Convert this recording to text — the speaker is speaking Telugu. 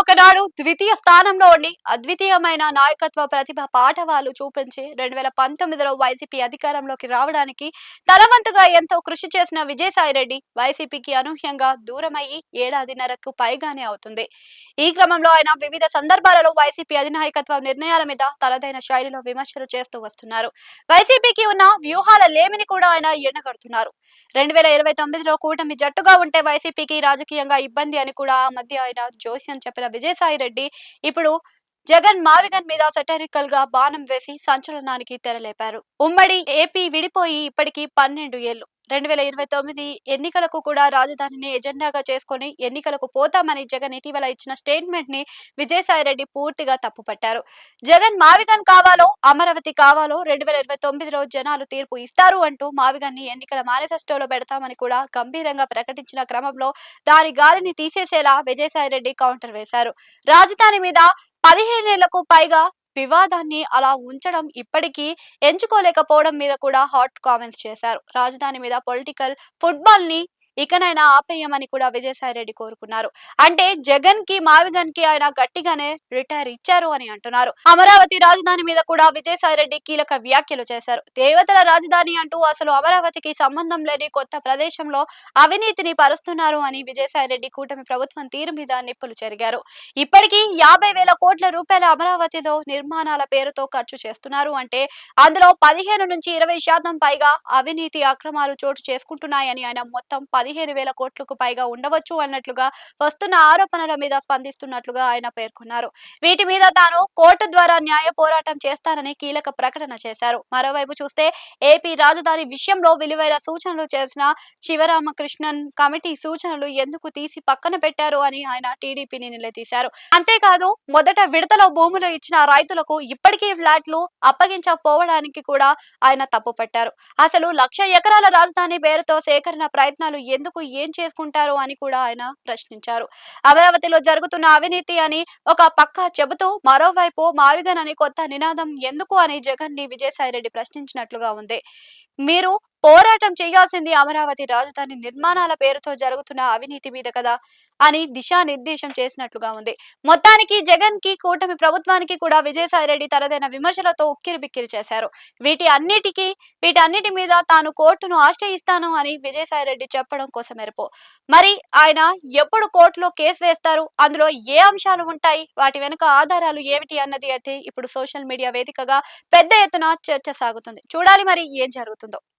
ఒకనాడు ద్వితీయ స్థానంలో ఉండి అద్వితీయమైన నాయకత్వ ప్రతిభ పాఠవాలు చూపించి 2019లో వైసీపీ అధికారంలోకి రావడానికి తన వంతుగా ఎంతో కృషి చేసిన విజయసాయిరెడ్డి వైసీపీకి అనూహ్యంగా దూరమయ్యి ఏడాదిన్నరకు పైగానే అవుతుంది. ఈ క్రమంలో ఆయన వివిధ సందర్భాలలో వైసీపీ అధినాయకత్వ నిర్ణయాల మీద తనదైన శైలిలో విమర్శలు చేస్తూ వస్తున్నారు. వైసీపీకి ఉన్న వ్యూహాల లేమిని కూడా ఆయన ఎండగడుతున్నారు. 2029లో కూటమి జట్టుగా ఉంటే వైసీపీకి రాజకీయంగా ఇబ్బంది అని కూడా ఆ మధ్య ఆయన జోస్యం చెప్పిన విజయసాయిరెడ్డి ఇప్పుడు జగన్ మావిగన్ మీద సెటరికల్ గా బాణం వేసి సంచలనానికి తెరలేపారు. ఉమ్మడి ఏపీ విడిపోయి ఇప్పటికీ 12 ఏళ్లు. 2029 ఎన్నికలకు కూడా రాజధానిని ఎజెండాగా చేసుకుని ఎన్నికలకు పోతామని జగన్ ఇటీవల ఇచ్చిన స్టేట్మెంట్ ని విజయసాయిరెడ్డి పూర్తిగా తప్పుపట్టారు. జగన్ మావిగన్ కావాలో అమరావతి కావాలో 2029లో జనాలు తీర్పు ఇస్తారు అంటూ మావిగన్ ని ఎన్నికల మేనిఫెస్టోలో పెడతామని కూడా గంభీరంగా ప్రకటించిన క్రమంలో దాని గాలిని తీసేసేలా విజయసాయిరెడ్డి కౌంటర్ వేశారు. రాజధాని మీద 15 ఏళ్లకు పైగా వివాదాన్ని అలా ఉంచడం ఇప్పటికీ ఎంచుకోలేకపోవడం మీద కూడా హాట్ కామెంట్స్ చేశారు. రాజధాని మీద పొలిటికల్ ఫుట్బాల్ ని ఇకనైనా ఆపేయమని కూడా విజయసాయిరెడ్డి కోరుకున్నారు. అంటే జగన్ కి మావిగన్ కి ఆయన గట్టిగానే రిటైర్ ఇచ్చారు అని అంటున్నారు. అమరావతి రాజధాని మీద కూడా విజయసాయిరెడ్డి కీలక వ్యాఖ్యలు చేశారు. దేవతల రాజధాని అంటూ అసలు అమరావతికి సంబంధం లేని కొత్త ప్రదేశంలో అవినీతిని పరుస్తున్నారు అని విజయసాయిరెడ్డి కూటమి ప్రభుత్వం తీరు మీద నిప్పులు చెరిగారు. ఇప్పటికీ 50,000 కోట్ల రూపాయల అమరావతిలో నిర్మాణాల పేరుతో ఖర్చు చేస్తున్నారు అంటే అందులో 15 నుంచి 20% పైగా అవినీతి అక్రమాలు చోటు చేసుకుంటున్నాయని ఆయన మొత్తం 15,000 కోట్లకు పైగా ఉండవచ్చు అన్నట్లుగా వస్తున్న ఆరోపణల మీద స్పందిస్తున్నట్లుగా ఆయన పేర్కొన్నారు. వీటి మీద తాను కోర్టు ద్వారా న్యాయ పోరాటం చేస్తానని కీలక ప్రకటన చేశారు. మరోవైపు చూస్తే ఏపీ రాజధాని విషయంలో విలువైన సూచనలు చేసిన శివరామకృష్ణన్ కమిటీ సూచనలు ఎందుకు తీసి పక్కన పెట్టారు అని ఆయన టీడీపీని నిలదీశారు. అంతేకాదు మొదట విడతలో భూములు ఇచ్చిన రైతులకు ఇప్పటికీ ఫ్లాట్లు అప్పగించకపోవడానికి కూడా ఆయన తప్పుపట్టారు. అసలు 1,00,000 ఎకరాల రాజధాని పేరుతో సేకరణ ప్రయత్నాలు ఎందుకు ఏం చేసుకుంటారు అని కూడా ఆయన ప్రశ్నించారు. అమరావతిలో జరుగుతున్న అవినీతి అని ఒక పక్క చెబుతూ మరోవైపు మావిగన్ అని కొత్త నినాదం ఎందుకు అని జగన్ ని విజయసాయిరెడ్డి ప్రశ్నించినట్లుగా ఉంది. మీరు పోరాటం చేయాల్సింది అమరావతి రాజధాని నిర్మాణాల పేరుతో జరుగుతున్న అవినీతి మీద కదా అని దిశానిర్దేశం చేసినట్లుగా ఉంది. మొత్తానికి జగన్ కి కూటమి ప్రభుత్వానికి కూడా విజయసాయిరెడ్డి తనదైన విమర్శలతో ఉక్కిరిబిక్కిరి చేశారు. వీటన్నిటి మీద తాను కోర్టును ఆశ్రయిస్తాను అని విజయసాయిరెడ్డి చెప్పడం కోసమెరుపు. మరి ఆయన ఎప్పుడు కోర్టులో కేసు వేస్తారు, అందులో ఏ అంశాలు ఉంటాయి, వాటి వెనుక ఆధారాలు ఏమిటి అన్నది అయితే ఇప్పుడు సోషల్ మీడియా వేదికగా పెద్ద ఎత్తున చర్చ సాగుతుంది. చూడాలి మరి ఏం జరుగుతుందో.